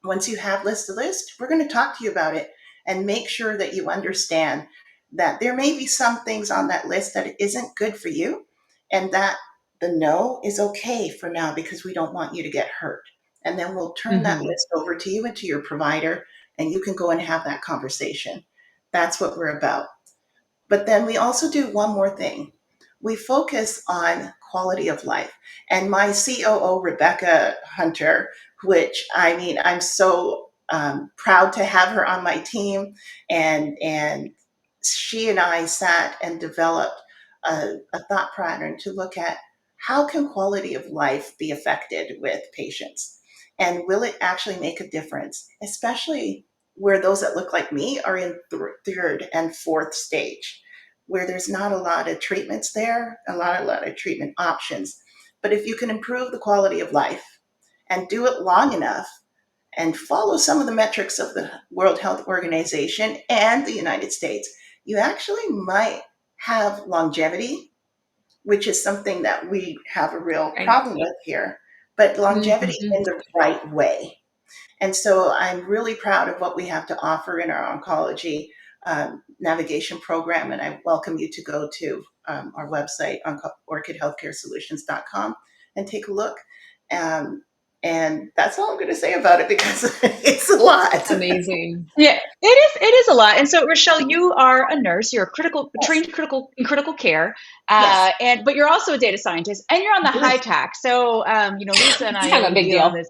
Once you have list, we're going to talk to you about it and make sure that you understand that there may be some things on that list that isn't good for you, and that the no is okay for now because we don't want you to get hurt. And then we'll turn that Hmm. list over to you and to your provider, and you can go and have that conversation. That's what we're about. But then we also do one more thing. We focus on quality of life. And my COO, Rebecca Hunter, which I mean, I'm so proud to have her on my team. And she and I sat and developed a thought pattern to look at how can quality of life be affected with patients? And will it actually make a difference, especially where those that look like me are in third and fourth stage, where there's not a lot of treatments there, a lot of treatment options. But if you can improve the quality of life and do it long enough and follow some of the metrics of the World Health Organization and the United States, you actually might have longevity, which is something that we have a real Right. problem with here, but longevity Mm-hmm. in the right way. And so I'm really proud of what we have to offer in our oncology navigation program. And I welcome you to go to our website, orchidhealthcaresolutions.com, and take a look. Um, and that's all I'm going to say about it because it's a lot. Amazing. Yeah, it is a lot. And so, Rochelle, you are a nurse. You're a Yes, trained critical care, yes, but you're also a data scientist, and you're on the high yes. tech. So, Lisa and It's I kind know of a we big deal in deal. this.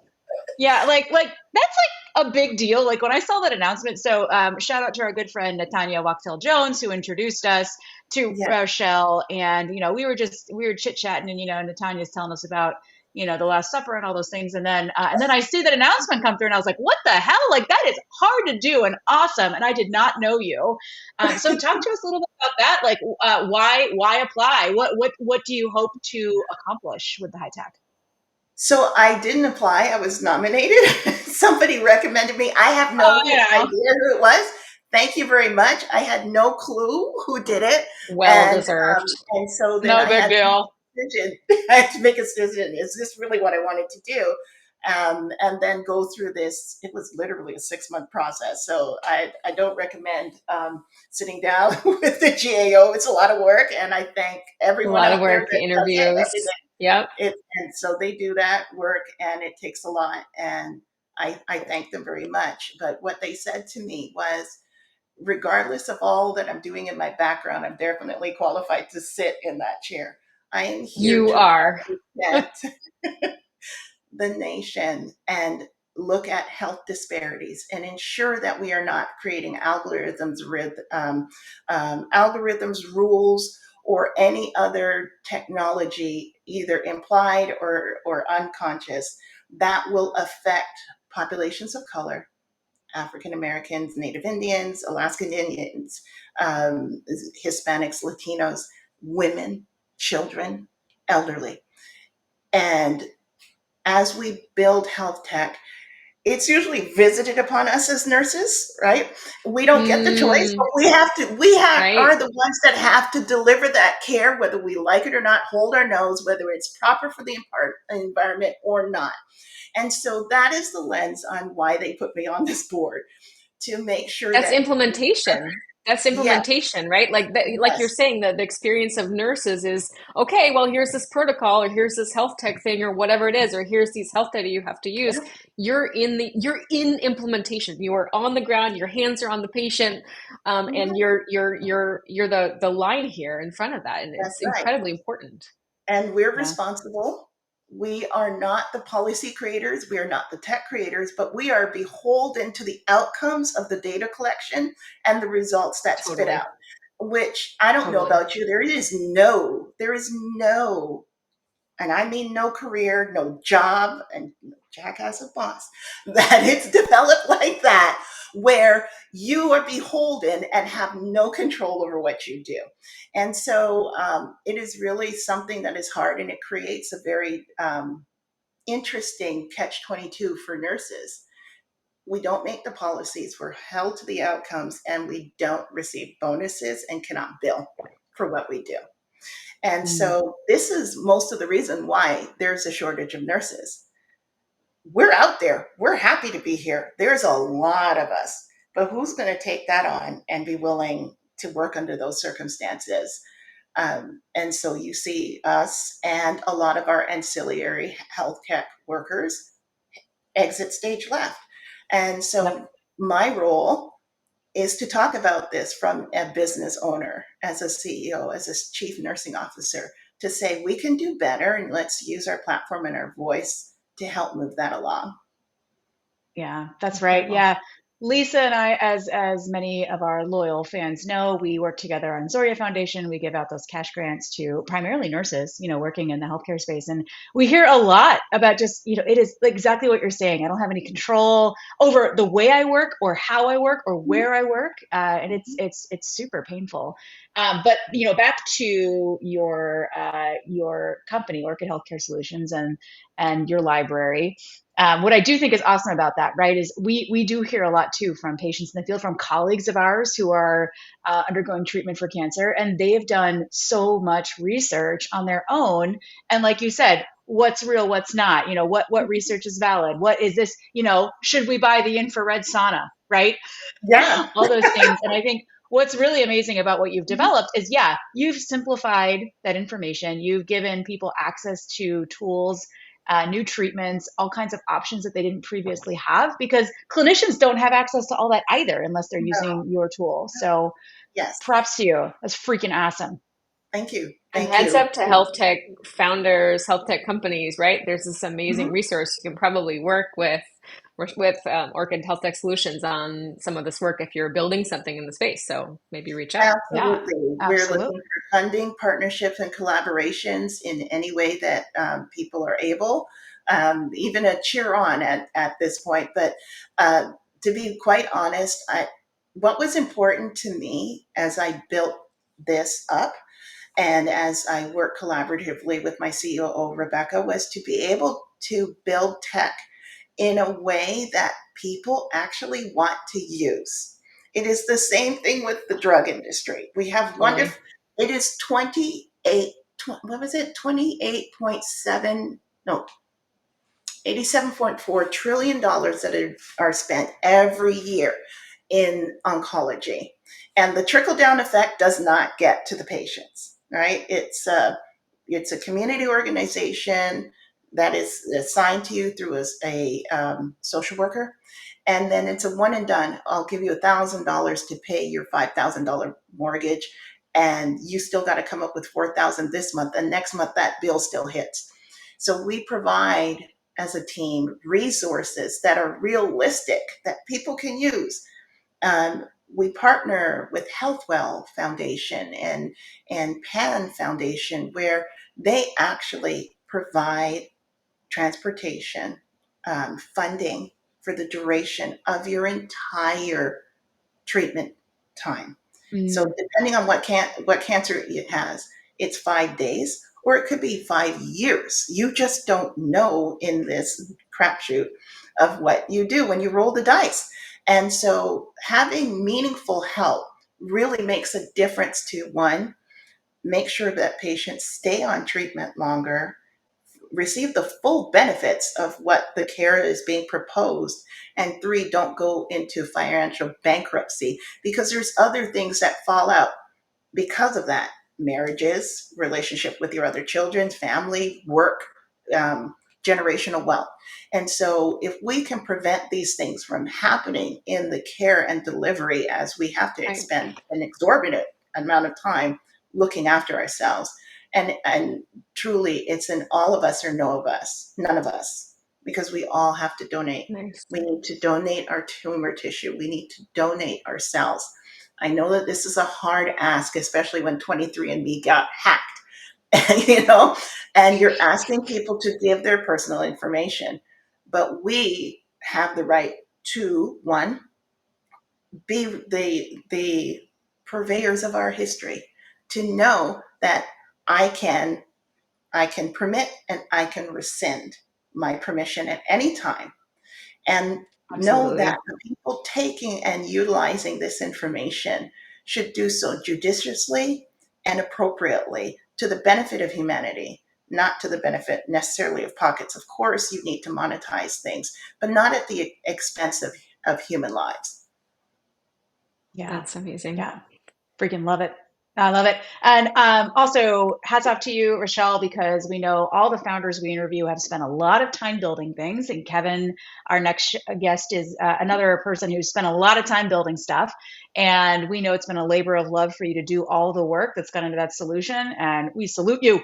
Yeah, like that's like a big deal. Like when I saw that announcement. So, shout out to our good friend Natanya Wachtel Jones who introduced us to Yeah. Rochelle, and we were chit chatting, and Natanya's telling us about the Last Supper and all those things, and then I see that announcement come through, and I was like, what the hell? Like that is hard to do and awesome, and I did not know you. So talk to us a little bit about that. Like, why apply? What do you hope to accomplish with the high tech? So I didn't apply. I was nominated. Somebody recommended me. I have Oh, no idea who it was. Thank you very much. I had no clue who did it, Well and deserved. so then no I big had to make deal. a decision. I had to make a decision. Is this really what I wanted to do? And then go through this. It was literally a 6-month process. So I don't recommend sitting down with the GAO. It's a lot of work, and I thank A everyone lot of out there work, that does it interviews. every day. Yep. And so they do that work and it takes a lot. And I thank them very much. But what they said to me was, regardless of all that I'm doing in my background, I'm definitely qualified to sit in that chair. I am here You to are. represent the nation and look at health disparities and ensure that we are not creating algorithms, rules, or any other technology, either implied or unconscious, that will affect populations of color, African Americans, Native Indians, Alaskan Indians, Hispanics, Latinos, women, children, elderly. And as we build health tech, it's usually visited upon us as nurses, right? We don't get the choice, Mm, but are right. the ones that have to deliver that care, whether we like it or not, hold our nose, whether it's proper for the environment or not. And so that is the lens on why they put me on this board, to make sure That's that, implementation. That's yes, implementation, right? Like that, like you're yes, saying, the experience of nurses is okay. Well, here's this protocol, or here's this health tech thing, or whatever it is, or here's these health data you have to use. yeah, You're in implementation. You are on the ground. Your hands are on the patient, and mhm, you're the line here in front of that, and that's it's right. incredibly important. And we're Yeah, responsible. We are not the policy creators, we are not the tech creators, but we are beholden to the outcomes of the data collection and the results that spit Totally, out. Which I don't know totally. about you, there is no, and I mean no career, no job, and Jack has a boss, that it's developed like that, where you are beholden and have no control over what you do. And so it is really something that is hard, and it creates a very interesting catch 22 for nurses. We don't make the policies, we're held to the outcomes, and we don't receive bonuses and cannot bill for what we do. And Mm. so this is most of the reason why there's a shortage of nurses. We're out there. We're happy to be here. There's a lot of us, but who's going to take that on and be willing to work under those circumstances? And so you see us and a lot of our ancillary health tech workers exit stage left. And yep. so my role is to talk about this from a business owner, as a CEO, as a chief nursing officer, to say we can do better and let's use our platform and our voice to help move that along. Yeah, that's right. Yeah. Lisa and I, as many of our loyal fans know, we work together on Zoria Foundation. We give out those cash grants to primarily nurses, working in the healthcare space. And we hear a lot about just, it is exactly what you're saying. I don't have any control over the way I work or how I work or where I work. And it's super painful. But back to your company, Orchid Healthcare Solutions, and your library. What I do think is awesome about that, right, is we do hear a lot too from patients in the field, from colleagues of ours who are undergoing treatment for cancer, and they have done so much research on their own. And like you said, what's real, what's not? What research is valid? What is this? Should we buy the infrared sauna, right? Yeah. All those things. And I think what's really amazing about what you've developed is, you've simplified that information. You've given people access to tools, new treatments, all kinds of options that they didn't previously have, because clinicians don't have access to all that either unless they're using your tool. So Yes. props to you. That's freaking awesome. Thank you. And heads up to health tech founders, health tech companies, right? There's this amazing resource. You can probably work with Orchid Health Tech Solutions on some of this work if you're building something in the space. So maybe reach out. Absolutely. Yeah, We're absolutely. looking for funding, partnerships, and collaborations in any way that people are able, even a cheer on at this point. But to be quite honest, what was important to me as I built this up and as I work collaboratively with my COO, Rebecca, was to be able to build tech in a way that people actually want to use. It is the same thing with the drug industry. We have wonderful, it is 28, what was it? 28.7, no, $87.4 trillion that are spent every year in oncology. And the trickle down effect does not get to the patients, right? It's a community organization that is assigned to you through a social worker. And then it's a one and done. I'll give you $1,000 to pay your $5,000 mortgage. And you still got to come up with $4,000 this month. And next month, that bill still hits. So we provide, as a team, resources that are realistic that people can use. We partner with Healthwell Foundation and Pan Foundation, where they actually provide transportation, funding for the duration of your entire treatment time. So depending on what cancer it has, it's 5 days or it could be 5 years. You just don't know in this crapshoot of what you do when you roll the dice. And so having meaningful help really makes a difference to, one, make sure that patients stay on treatment longer, receive the full benefits of what the care is being proposed, and three, don't go into financial bankruptcy, because there's other things that fall out because of that: marriages, relationship with your other children, family, work, generational wealth. And so if we can prevent these things from happening in the care and delivery, as we have to expend an exorbitant amount of time looking after ourselves, and truly it's an all of us or none of us, because we all have to donate. Nice. We need to donate our tumor tissue. We need to donate our cells. I know that this is a hard ask, especially when 23andMe got hacked, and you're asking people to give their personal information. But we have the right to, one, be the purveyors of our history, to know that I can permit and I can rescind my permission at any time. And know that the people taking and utilizing this information should do so judiciously and appropriately to the benefit of humanity, not to the benefit necessarily of pockets. Of course, you need to monetize things, but not at the expense of human lives. Yeah. That's amazing. Yeah. Freaking love it. I love it. And also, hats off to you, Rochelle, because we know all the founders we interview have spent a lot of time building things. And Kevin, our next guest, is another person who's spent a lot of time building stuff. And we know it's been a labor of love for you to do all the work that's gone into that solution. And we salute you.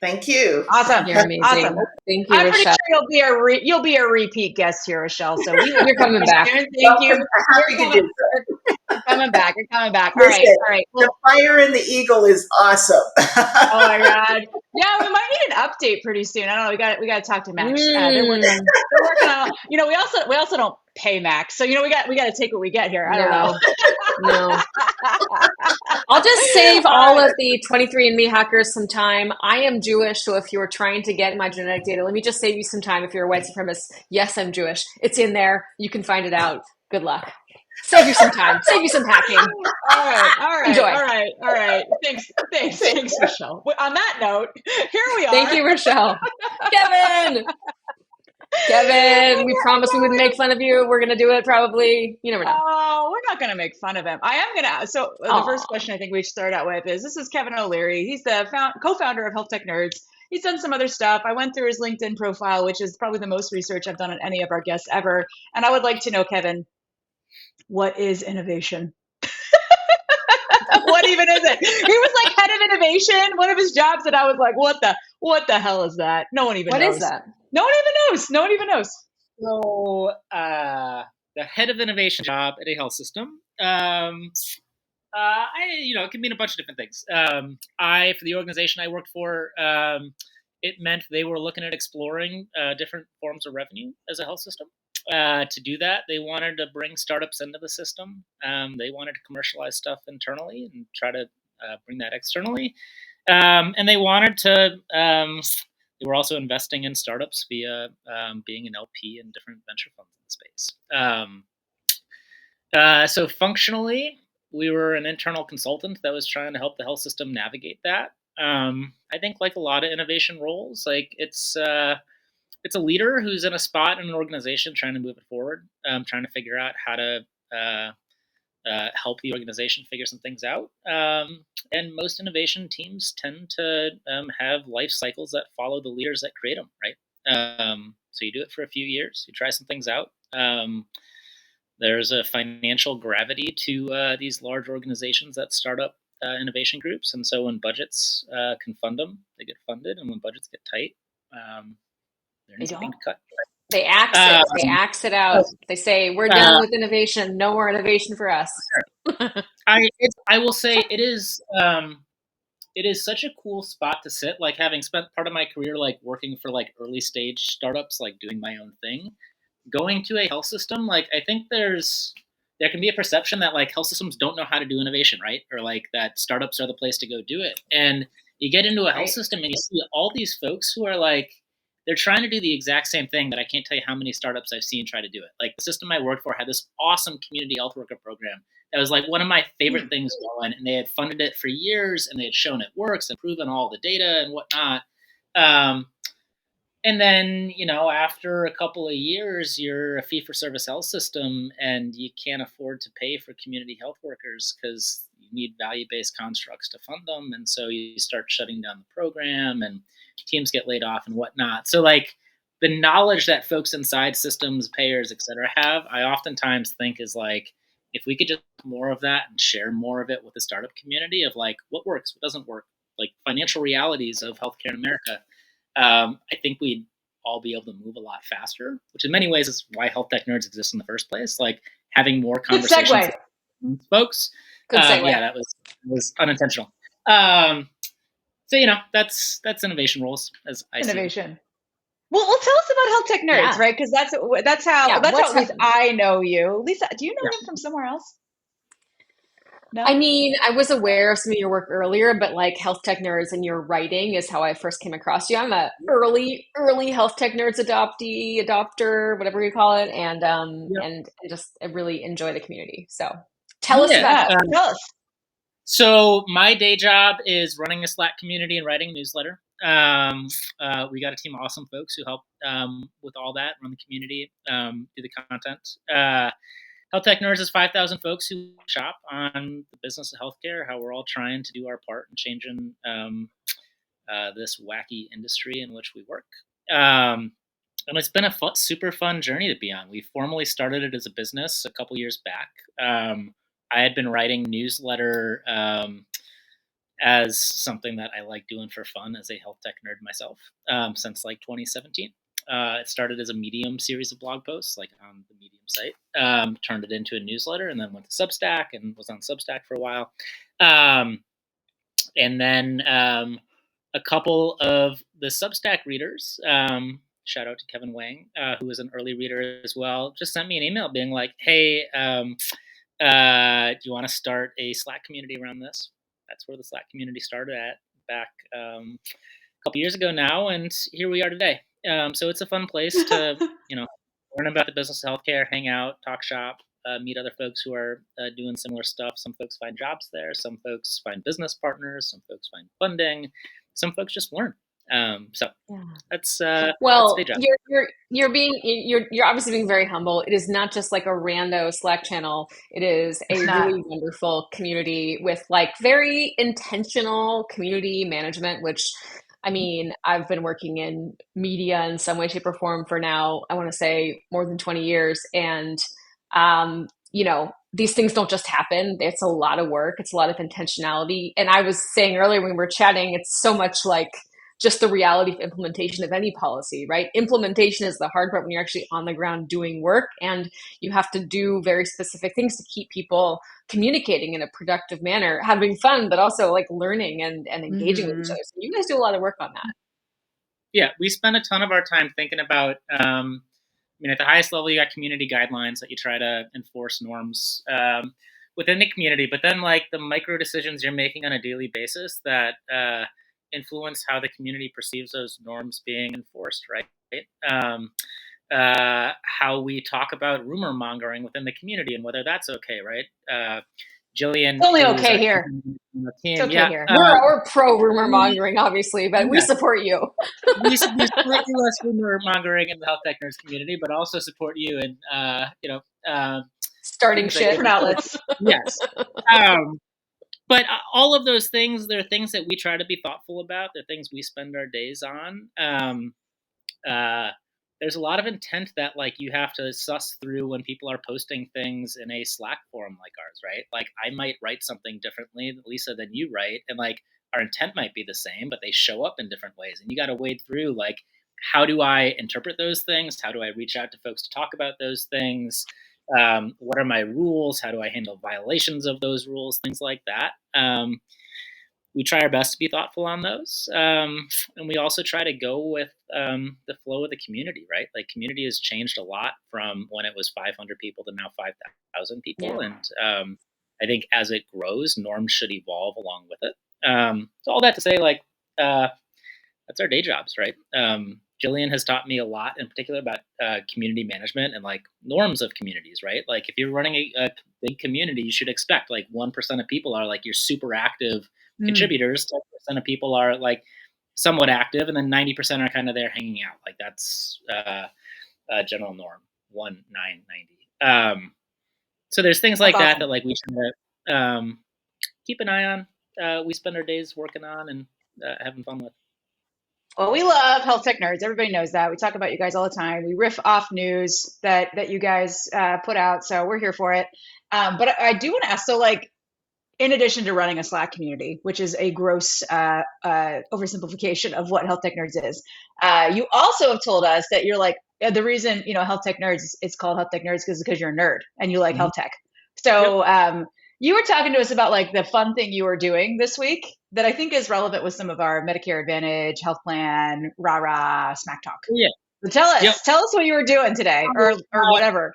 Thank you. Awesome. You're amazing. Awesome. Thank you, I'm pretty Rochelle. sure you'll be a repeat guest here, Rochelle. So You're coming back. Thank you. Happy to do so. You're coming back. You're coming back. Listen, All right. The Fire and the Eagle is awesome. Oh my God. Yeah, we might need an update pretty soon. I don't know. We got to talk to Max. They're working on, we also don't pay Max. So, we got to take what we get here. I don't know. No. I'll just save all of the 23andMe hackers some time. I am Jewish, so if you are trying to get my genetic data, let me just save you some time. If you're a white supremacist, yes, I'm Jewish. It's in there. You can find it out. Good luck. Save you some time. Save you some hacking. All right. Enjoy. All right. Thanks, Rochelle. On that note, here we are. Thank you, Rochelle. Kevin, we promised we wouldn't make fun of you. We're going to do it probably. You never know. Oh, we're not going to make fun of him. I am going to. So the first question I think we should start out with is, this is Kevin O'Leary. He's the co-founder of Health Tech Nerds. He's done some other stuff. I went through his LinkedIn profile, which is probably the most research I've done on any of our guests ever. And I would like to know, Kevin, what is innovation? What even is it? He was like head of innovation, one of his jobs, and I was like, what the hell is that? No one even knows. What is that? No one even knows. So the head of innovation job at a health system, it can mean a bunch of different things. For the organization I worked for, it meant they were looking at exploring different forms of revenue as a health system. To do that, they wanted to bring startups into the system. They wanted to commercialize stuff internally and try to bring that externally. And they wanted to, they were also investing in startups via being an LP in different venture funds in the space. So functionally, we were an internal consultant that was trying to help the health system navigate that. I think like a lot of innovation roles, like it's a leader who's in a spot in an organization trying to move it forward, trying to figure out how to help the organization figure some things out. And most innovation teams tend to have life cycles that follow the leaders that create them, right? So you do it for a few years, you try some things out. There's a financial gravity to these large organizations that start up innovation groups. And so when budgets can fund them, they get funded. And when budgets get tight, there needs something to cut. They axe it. They axe it out. They say, we're done with innovation. No more innovation for us. I will say it is such a cool spot to sit, like having spent part of my career like working for like early stage startups, like doing my own thing. Going to a health system, like I think there can be a perception that like health systems don't know how to do innovation, right? Or like that startups are the place to go do it. And you get into a health system and you see all these folks who are like, they're trying to do the exact same thing, but I can't tell you how many startups I've seen try to do it. Like the system I worked for had this awesome community health worker program that was like one of my favorite things going, and they had funded it for years and they had shown it works and proven all the data and whatnot. And then, after a couple of years, you're a fee-for-service health system and you can't afford to pay for community health workers because you need value-based constructs to fund them. And so you start shutting down the program and teams get laid off and whatnot. So like the knowledge that folks inside systems, payers, et cetera, have, I oftentimes think is like, if we could just do more of that and share more of it with the startup community of like what works, what doesn't work, like financial realities of healthcare in America, I think we'd all be able to move a lot faster, which in many ways is why Health Tech Nerds exist in the first place. Like having more conversations with folks. Good segue. Yeah, that was unintentional. So that's innovation roles as I see. Innovation. Well, tell us about Health Tech Nerds, right? Because that's how at least I know you. Lisa, do you know him from somewhere else? No? I mean, I was aware of some of your work earlier, but like Health Tech Nerds and your writing is how I first came across you. I'm a early Health Tech Nerds adopter, whatever you call it, and I really enjoy the community. So tell us about it. Tell us. So my day job is running a Slack community and writing a newsletter. We got a team of awesome folks who help with all that, run the community, do the content. Health Tech Nerds is 5,000 folks who shop on the business of healthcare, how we're all trying to do our part in changing this wacky industry in which we work. And it's been a super fun journey to be on. We formally started it as a business a couple years back. I had been writing newsletter as something that I like doing for fun as a health tech nerd myself since like 2017. It started as a Medium series of blog posts, like on the Medium site, turned it into a newsletter, and then went to Substack and was on Substack for a while. And then a couple of the Substack readers, shout out to Kevin Wang, who was an early reader as well, just sent me an email being like, hey, do you want to start a Slack community around this? That's where the Slack community started at back a couple years ago now, and here we are today. So it's a fun place to, learn about the business of healthcare, hang out, talk shop, meet other folks who are doing similar stuff. Some folks find jobs there. Some folks find business partners. Some folks find funding. Some folks just learn. So that's well, that's day job. you're obviously being very humble. It is not just like a rando Slack channel. It is a really wonderful community with like very intentional community management, which I mean, I've been working in media in some way, shape, or form for now, I want to say more than 20 years. And these things don't just happen. It's a lot of work. It's a lot of intentionality. And I was saying earlier when we were chatting, it's so much like just the reality of implementation of any policy, right? Implementation is the hard part when you're actually on the ground doing work, and you have to do very specific things to keep people communicating in a productive manner, having fun, but also like learning and engaging with each other. So you guys do a lot of work on that. Yeah, we spend a ton of our time thinking about, at the highest level, you got community guidelines that you try to enforce norms within the community, but then like the micro decisions you're making on a daily basis that influence how the community perceives those norms being enforced, right? How we talk about rumor mongering within the community and whether that's okay, right? Jillian, it's only okay here. It's okay here. We're pro rumor mongering, obviously, but we support you. we support you less rumor mongering in the health tech nerds community, but also support you in starting shit from outlets. Yes. But all of those things, they're things that we try to be thoughtful about. They're things we spend our days on. There's a lot of intent that like you have to suss through when people are posting things in a Slack forum like ours, right? Like I might write something differently, Lisa, than you write, and like our intent might be the same, but they show up in different ways, and you got to wade through like, how do I interpret those things? How do I reach out to folks to talk about those things? What are my rules? How do I handle violations of those rules? Things like that. We try our best to be thoughtful on those. And we also try to go with the flow of the community, right? Like community has changed a lot from when it was 500 people to now 5,000 people. Yeah. And I think as it grows, norms should evolve along with it. So all that to say, like, that's our day jobs, right? Jillian has taught me a lot, in particular about community management and like norms of communities, right? Like if you're running a big community, you should expect like 1% of people are like your super active contributors, 10% of people are like somewhat active, and then 90% are kind of there hanging out. Like that's a general norm, 1-9-90. So there's things like that like we try to keep an eye on. We spend our days working on and having fun with. Well, we love Health Tech Nerds. Everybody knows that. We talk about you guys all the time. We riff off news that you guys put out, so we're here for it. But I do want to ask, so like, in addition to running a Slack community, which is a gross oversimplification of what Health Tech Nerds is, you also have told us that you're like, the reason, Health Tech Nerds, it's called Health Tech Nerds because you're a nerd and you like health tech. So you were talking to us about like the fun thing you were doing this week that I think is relevant with some of our Medicare Advantage, health plan, rah-rah, smack talk. Yeah. So tell us what you were doing today or whatever.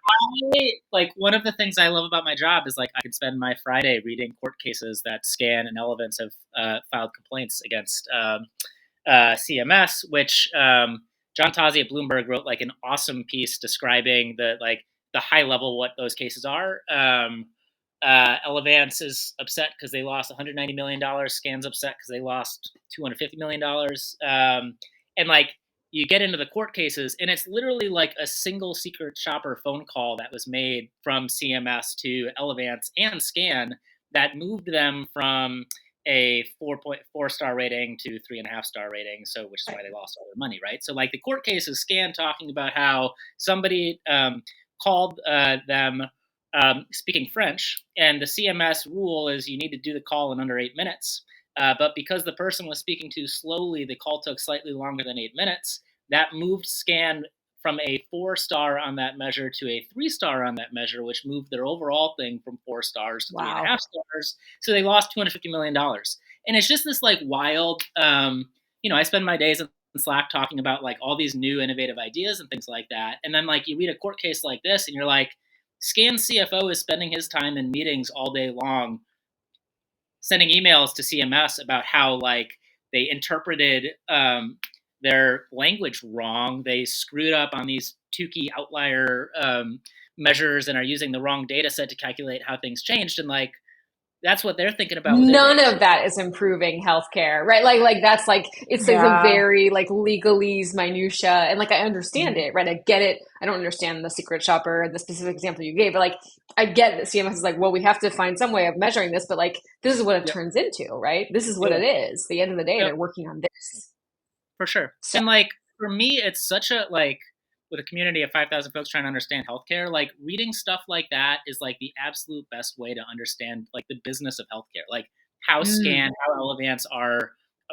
Like one of the things I love about my job is like I could spend my Friday reading court cases that SCAN and Elevance have filed complaints against CMS, which John Tozzi at Bloomberg wrote like an awesome piece describing the high level what those cases are. Elevance is upset because they lost $190 million. SCAN's upset because they lost $250 million. And like, you get into the court cases, and it's literally like a single secret shopper phone call that was made from CMS to Elevance and Scan that moved them from a 4.4 star rating to 3.5 star rating. So, which is why they lost all their money, right? So, like the court case is Scan talking about how somebody called them speaking French, and the CMS rule is you need to do the call in under 8 minutes. But because the person was speaking too slowly, the call took slightly longer than 8 minutes. That moved Scan from a 4 star on that measure to a 3 star on that measure, which moved their overall thing from 4 stars to 3.5 stars. So they lost $250 million. And it's just this like wild, I spend my days in Slack talking about like all these new innovative ideas and things like that. And then like you read a court case like this and you're like, Scan CFO is spending his time in meetings all day long, sending emails to CMS about how like they interpreted their language wrong. They screwed up on these two-key outlier measures and are using the wrong data set to calculate how things changed. And like, that's what they're thinking about. None of that is improving healthcare, right? Like that's like, it's like a very like legalese minutia. And like, I understand it, right? I get it. I don't understand the secret shopper, the specific example you gave, but like, I get that CMS is like, well, we have to find some way of measuring this, but like, this is what it turns into, right? This is what it is. At the end of the day, they're working on this. For sure. So, and like, for me, it's such a, like, with a community of 5,000 folks trying to understand healthcare, like reading stuff like that is like the absolute best way to understand like the business of healthcare, like how Scan, how Elevance are,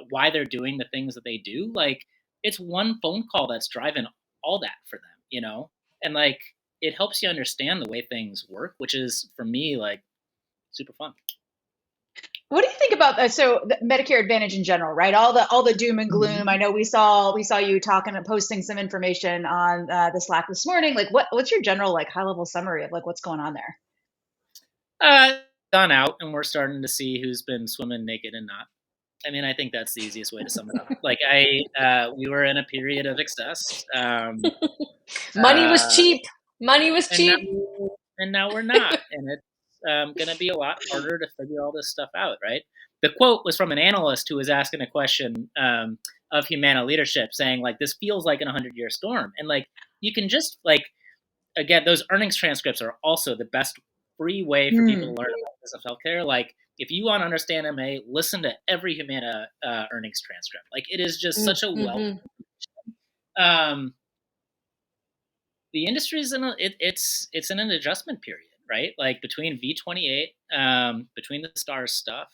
why they're doing the things that they do. Like it's one phone call that's driving all that for them, and like it helps you understand the way things work, which is for me like super fun. What do you think about the Medicare Advantage in general, right? All the doom and gloom. I know we saw you talking and posting some information on the Slack this morning. Like, what's your general like high level summary of like what's going on there? Gone out, and we're starting to see who's been swimming naked and not. I mean, I think that's the easiest way to sum it up. Like, we were in a period of excess. Money was cheap. Money was cheap, and now we're not, and it's going to be a lot harder to figure all this stuff out, right? The quote was from an analyst who was asking a question of Humana leadership saying, like, this feels like an 100-year storm. And, like, you can just, like, again, those earnings transcripts are also the best free way for people to learn about business healthcare. Like, if you want to understand MA, listen to every Humana earnings transcript. Like, it is just such a wealth. The industry's it's in an adjustment period. Right, like between V28, between the STARS stuff,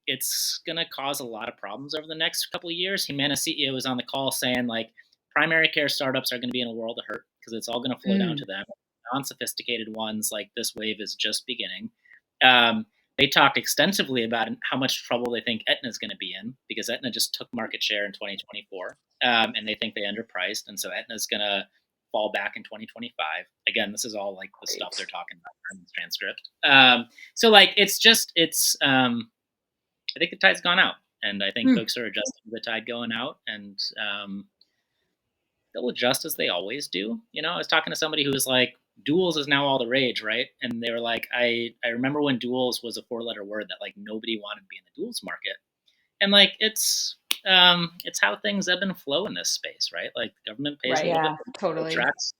it's gonna cause a lot of problems over the next couple of years. Humana CEO was on the call saying like primary care startups are going to be in a world of hurt because it's all going to flow down to them. Non-sophisticated ones, like this wave is just beginning. They talked extensively about how much trouble they think Aetna is going to be in because Aetna just took market share in 2024, and they think they underpriced, and so Aetna is going to fall back in 2025. Again, this is all like the stuff they're talking about in the transcript. So like, I think the tide's gone out, and I think folks are adjusting to the tide going out, and they'll adjust as they always do. I was talking to somebody who was like, duals is now all the rage, right? And they were like, I remember when duals was a 4-letter word that like nobody wanted to be in the duals market. And like, it's how things ebb and flow in this space, right? Like the government pays a little bit, totally attracts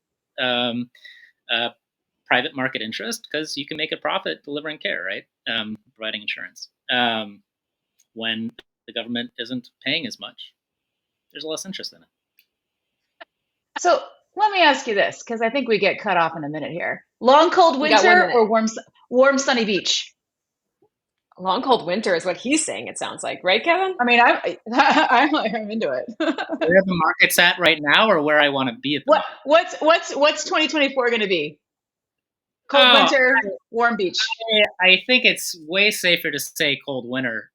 private market interest because you can make a profit delivering care, right? Providing insurance. When the government isn't paying as much, there's less interest in it. So let me ask you this, because I think we get cut off in a minute here. Long, cold winter or warm, sunny beach? Long, cold winter is what he's saying, it sounds like. Right, Kevin? I mean, I'm into it. Where the market's at right now or where I want to be at the What's 2024 going to be? Cold winter, warm beach. I think it's way safer to say cold winter,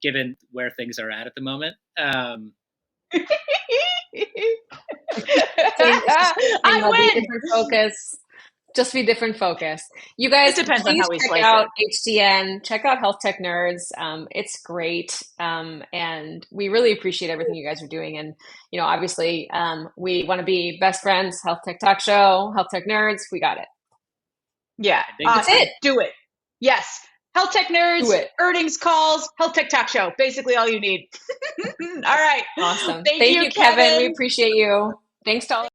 given where things are at the moment. I win. Different focus. Just be different focus. You guys, it depends on how we check out HTN. Check out Health Tech Nerds. It's great, and we really appreciate everything you guys are doing. And obviously, we want to be best friends. Health Tech Talk Show, Health Tech Nerds. We got it. Yeah, that's it. Do it. Yes. Health tech nerds, Do it. earnings calls, health tech talk show. Basically all you need. All right. Awesome. Thank Thank you, you, Kevin. We appreciate you. Thanks to all.